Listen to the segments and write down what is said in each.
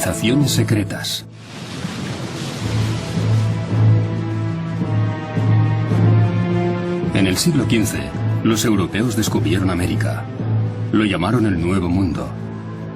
Civilizaciones secretas. En el siglo XV, los europeos descubrieron América. Lo llamaron el Nuevo Mundo.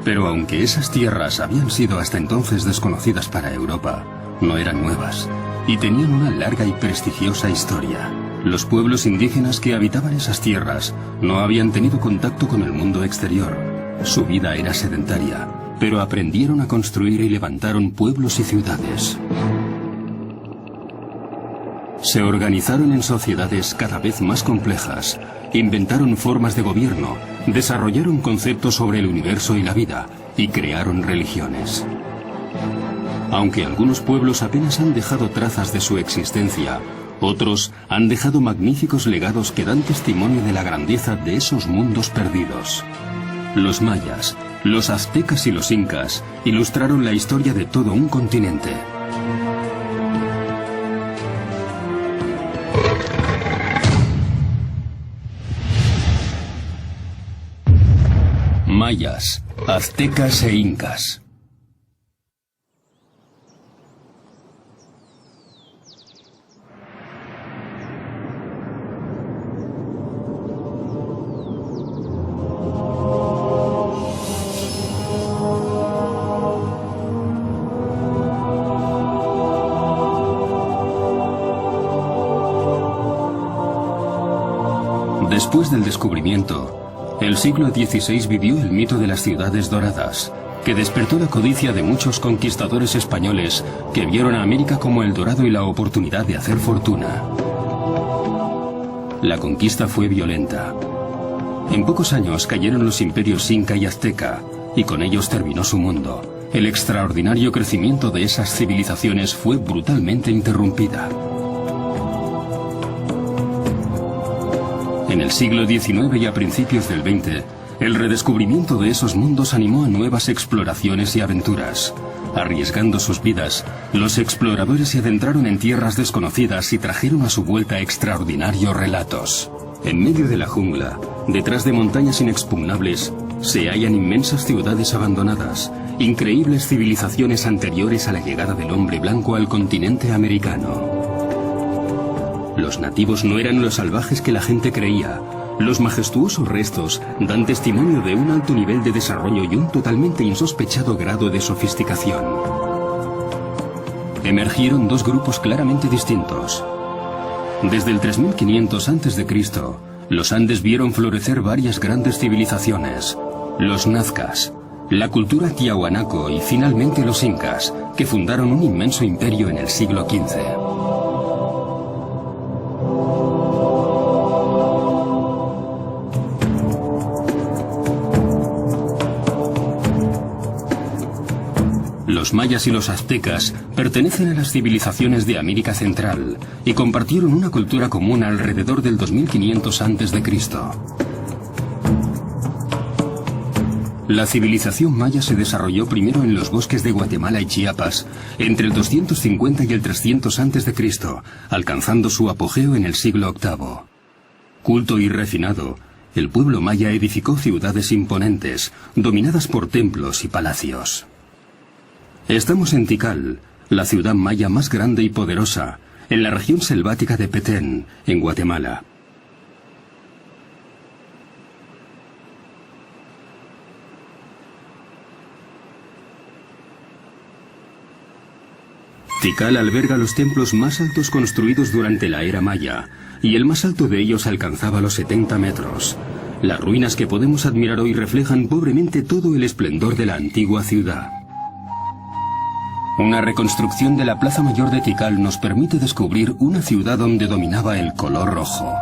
Pero aunque esas tierras habían sido hasta entonces desconocidas para Europa, no eran nuevas y tenían una larga y prestigiosa historia. Los pueblos indígenas que habitaban esas tierras no habían tenido contacto con el mundo exterior. Su vida era sedentaria, pero aprendieron a construir y levantaron pueblos y ciudades. Se organizaron en sociedades cada vez más complejas, inventaron formas de gobierno, desarrollaron conceptos sobre el universo y la vida, y crearon religiones. Aunque algunos pueblos apenas han dejado trazas de su existencia, otros han dejado magníficos legados que dan testimonio de la grandeza de esos mundos perdidos. Los mayas, los aztecas y los incas ilustraron la historia de todo un continente. Mayas, aztecas e incas. Después del descubrimiento, el siglo XVI vivió el mito de las ciudades doradas, que despertó la codicia de muchos conquistadores españoles que vieron a América como el dorado y la oportunidad de hacer fortuna. La conquista fue violenta. En pocos años cayeron los imperios inca y azteca, y con ellos terminó su mundo. El extraordinario crecimiento de esas civilizaciones fue brutalmente interrumpida. En el siglo XIX y a principios del XX, el redescubrimiento de esos mundos animó a nuevas exploraciones y aventuras. Arriesgando sus vidas, los exploradores se adentraron en tierras desconocidas y trajeron a su vuelta extraordinarios relatos. En medio de la jungla, detrás de montañas inexpugnables, se hallan inmensas ciudades abandonadas, increíbles civilizaciones anteriores a la llegada del hombre blanco al continente americano. Los nativos no eran los salvajes que la gente creía. Los majestuosos restos dan testimonio de un alto nivel de desarrollo y un totalmente insospechado grado de sofisticación. Emergieron dos grupos claramente distintos. Desde el 3500 a.C., los Andes vieron florecer varias grandes civilizaciones. Los nazcas, la cultura tiahuanaco y finalmente los incas, que fundaron un inmenso imperio en el siglo XV. Los mayas y los aztecas pertenecen a las civilizaciones de América Central y compartieron una cultura común alrededor del 2500 a.C. La civilización maya se desarrolló primero en los bosques de Guatemala y Chiapas entre el 250 y el 300 a.C., alcanzando su apogeo en el siglo VIII. Culto y refinado, el pueblo maya edificó ciudades imponentes, dominadas por templos y palacios. Estamos en Tikal, la ciudad maya más grande y poderosa, en la región selvática de Petén, en Guatemala. Tikal alberga los templos más altos construidos durante la era maya, y el más alto de ellos alcanzaba los 70 metros. Las ruinas que podemos admirar hoy reflejan pobremente todo el esplendor de la antigua ciudad. Una reconstrucción de la Plaza Mayor de Tikal nos permite descubrir una ciudad donde dominaba el color rojo.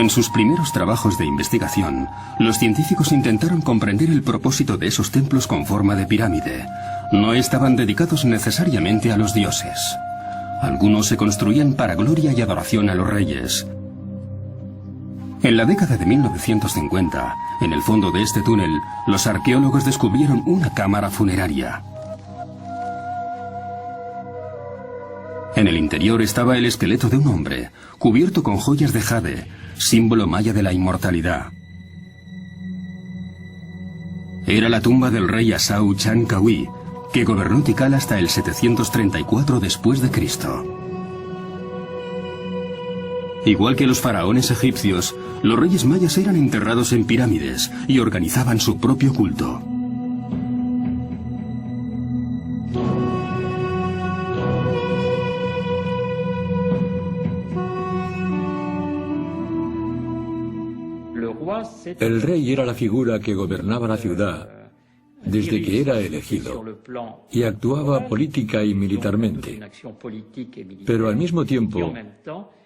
En sus primeros trabajos de investigación, los científicos intentaron comprender el propósito de esos templos con forma de pirámide. No estaban dedicados necesariamente a los dioses. Algunos se construían para gloria y adoración a los reyes. En la década de 1950, en el fondo de este túnel, los arqueólogos descubrieron una cámara funeraria. En el interior estaba el esqueleto de un hombre, cubierto con joyas de jade, símbolo maya de la inmortalidad. Era la tumba del rey Asau Chancawi, que gobernó Tikal hasta el 734 después de Cristo. Igual que los faraones egipcios, los reyes mayas eran enterrados en pirámides y organizaban su propio culto. El rey era la figura que gobernaba la ciudad desde que era elegido y actuaba política y militarmente. Pero al mismo tiempo,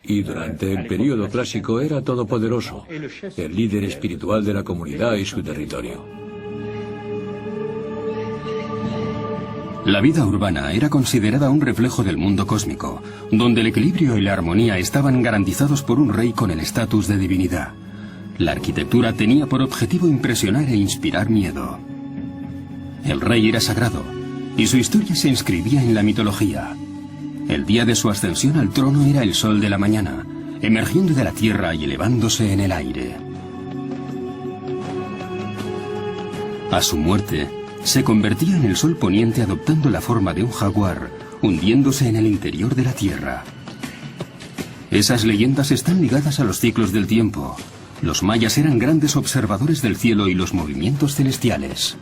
y durante el período clásico, era todopoderoso, el líder espiritual de la comunidad y su territorio. La vida urbana era considerada un reflejo del mundo cósmico, donde el equilibrio y la armonía estaban garantizados por un rey con el estatus de divinidad. La arquitectura tenía por objetivo impresionar e inspirar miedo. El rey era sagrado, y su historia se inscribía en la mitología. El día de su ascensión al trono era el sol de la mañana, emergiendo de la tierra y elevándose en el aire. A su muerte, se convertía en el sol poniente adoptando la forma de un jaguar, hundiéndose en el interior de la tierra. Esas leyendas están ligadas a los ciclos del tiempo. Los mayas eran grandes observadores del cielo y los movimientos celestiales.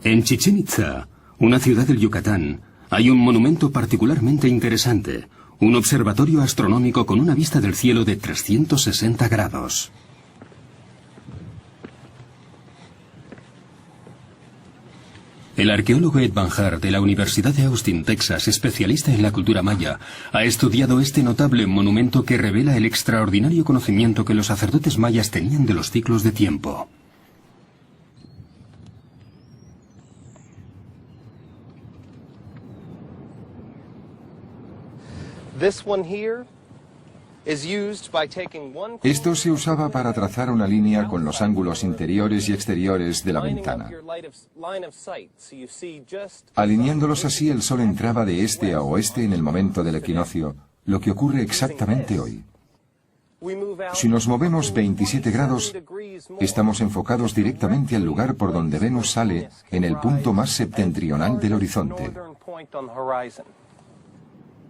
En Chichén Itzá, una ciudad del Yucatán, hay un monumento particularmente interesante, un observatorio astronómico con una vista del cielo de 360 grados. El arqueólogo Ed Van Hart de la Universidad de Austin, Texas, especialista en la cultura maya, ha estudiado este notable monumento que revela el extraordinario conocimiento que los sacerdotes mayas tenían de los ciclos de tiempo. Esto se usaba para trazar una línea con los ángulos interiores y exteriores de la ventana. Alineándolos así, el sol entraba de este a oeste en el momento del equinoccio, lo que ocurre exactamente hoy. Si nos movemos 27 grados, estamos enfocados directamente al lugar por donde Venus sale en el punto más septentrional del horizonte.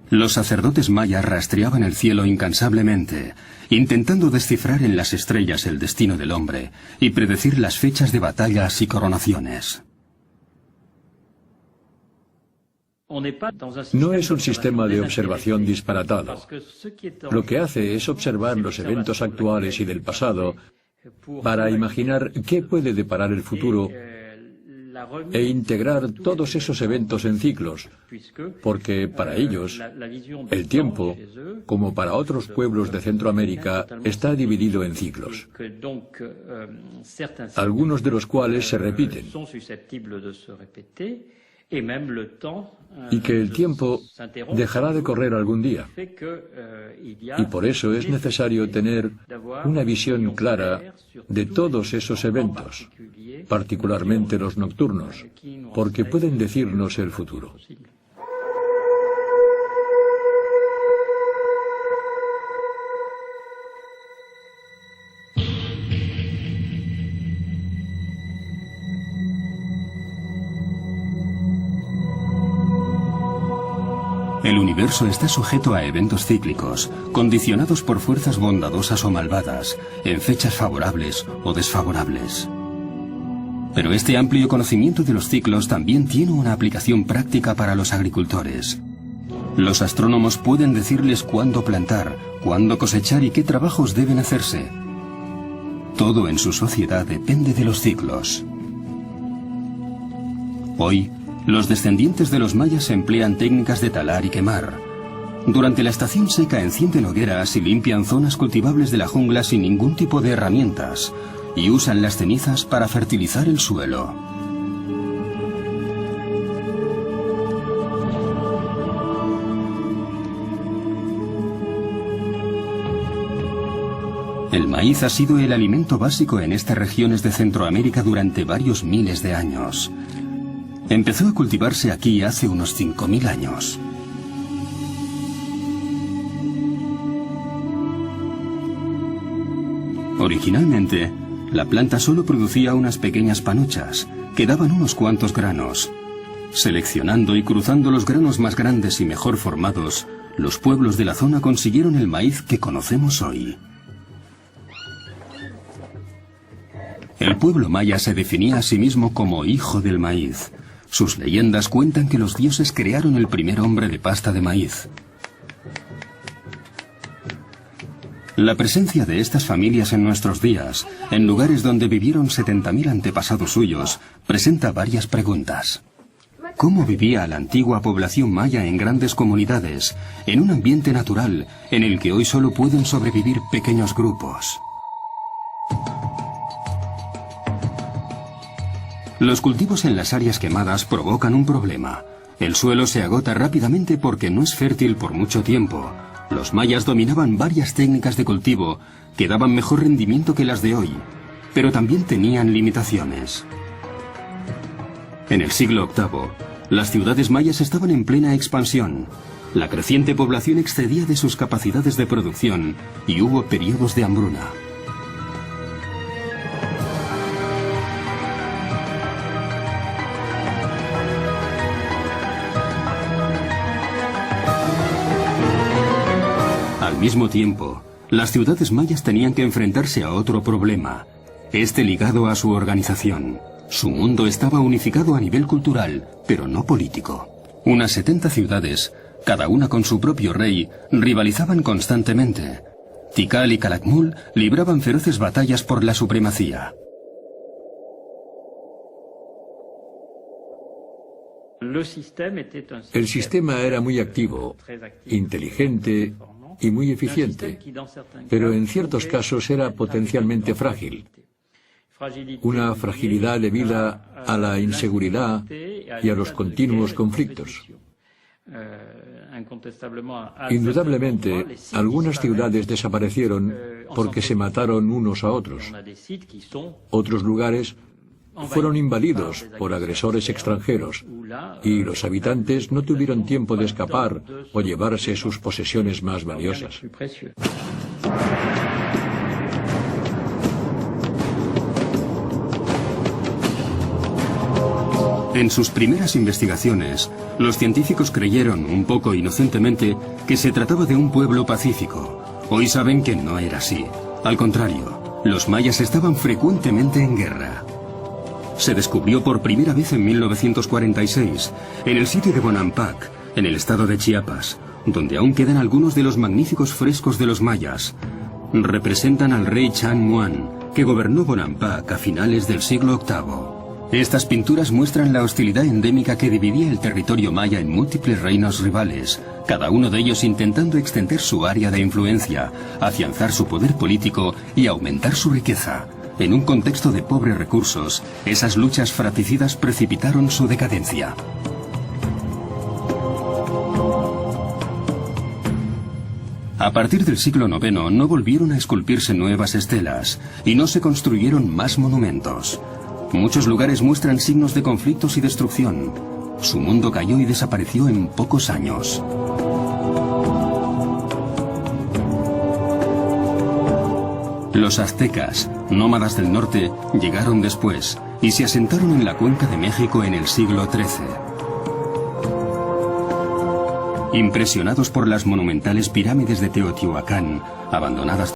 Los sacerdotes mayas rastreaban el cielo incansablemente, intentando descifrar en las estrellas el destino del hombre y predecir las fechas de batallas y coronaciones. No es un sistema de observación disparatado. Lo que hace es observar los eventos actuales y del pasado para imaginar qué puede deparar el futuro e integrar todos esos eventos en ciclos, porque para ellos el tiempo, como para otros pueblos de Centroamérica, está dividido en ciclos, algunos de los cuales se repiten, y que el tiempo dejará de correr algún día. Y por eso es necesario tener una visión clara de todos esos eventos, particularmente los nocturnos, porque pueden decirnos el futuro. El universo está sujeto a eventos cíclicos, condicionados por fuerzas bondadosas o malvadas, en fechas favorables o desfavorables. Pero este amplio conocimiento de los ciclos también tiene una aplicación práctica para los agricultores. Los astrónomos pueden decirles cuándo plantar, cuándo cosechar y qué trabajos deben hacerse. Todo en su sociedad depende de los ciclos. Hoy, los descendientes de los mayas emplean técnicas de talar y quemar. Durante la estación seca encienden hogueras y limpian zonas cultivables de la jungla sin ningún tipo de herramientas, y usan las cenizas para fertilizar el suelo. El maíz ha sido el alimento básico en estas regiones de Centroamérica durante varios miles de años. Empezó a cultivarse aquí hace unos 5.000 años. Originalmente, la planta solo producía unas pequeñas panuchas, que daban unos cuantos granos. Seleccionando y cruzando los granos más grandes y mejor formados, los pueblos de la zona consiguieron el maíz que conocemos hoy. El pueblo maya se definía a sí mismo como hijo del maíz. Sus leyendas cuentan que los dioses crearon el primer hombre de pasta de maíz. La presencia de estas familias en nuestros días, en lugares donde vivieron 70.000 antepasados suyos, presenta varias preguntas. ¿Cómo vivía la antigua población maya en grandes comunidades, en un ambiente natural en el que hoy solo pueden sobrevivir pequeños grupos? Los cultivos en las áreas quemadas provocan un problema. El suelo se agota rápidamente porque no es fértil por mucho tiempo. Los mayas dominaban varias técnicas de cultivo que daban mejor rendimiento que las de hoy, pero también tenían limitaciones. En el siglo VIII, las ciudades mayas estaban en plena expansión. La creciente población excedía de sus capacidades de producción y hubo periodos de hambruna. Al mismo tiempo, las ciudades mayas tenían que enfrentarse a otro problema, este ligado a su organización. Su mundo estaba unificado a nivel cultural, pero no político. Unas 70 ciudades, cada una con su propio rey, rivalizaban constantemente. Tikal y Calakmul libraban feroces batallas por la supremacía. El sistema era muy activo, inteligente y muy eficiente, pero en ciertos casos era potencialmente frágil. Una fragilidad debida a la inseguridad y a los continuos conflictos. Indudablemente, algunas ciudades desaparecieron porque se mataron unos a otros. Otros lugares fueron invadidos por agresores extranjeros y los habitantes no tuvieron tiempo de escapar o llevarse sus posesiones más valiosas. En sus primeras investigaciones, los científicos creyeron, un poco inocentemente, que se trataba de un pueblo pacífico. Hoy saben que no era así. Al contrario, los mayas estaban frecuentemente en guerra. Se descubrió por primera vez en 1946, en el sitio de Bonampak, en el estado de Chiapas, donde aún quedan algunos de los magníficos frescos de los mayas. Representan al rey Chan Muan, que gobernó Bonampak a finales del siglo VIII. Estas pinturas muestran la hostilidad endémica que dividía el territorio maya en múltiples reinos rivales, cada uno de ellos intentando extender su área de influencia, afianzar su poder político y aumentar su riqueza. En un contexto de pobres recursos, esas luchas fratricidas precipitaron su decadencia. A partir del siglo IX no volvieron a esculpirse nuevas estelas y no se construyeron más monumentos. Muchos lugares muestran signos de conflictos y destrucción. Su mundo cayó y desapareció en pocos años. Los aztecas, nómadas del norte, llegaron después y se asentaron en la cuenca de México en el siglo XIII. Impresionados por las monumentales pirámides de Teotihuacán, abandonadas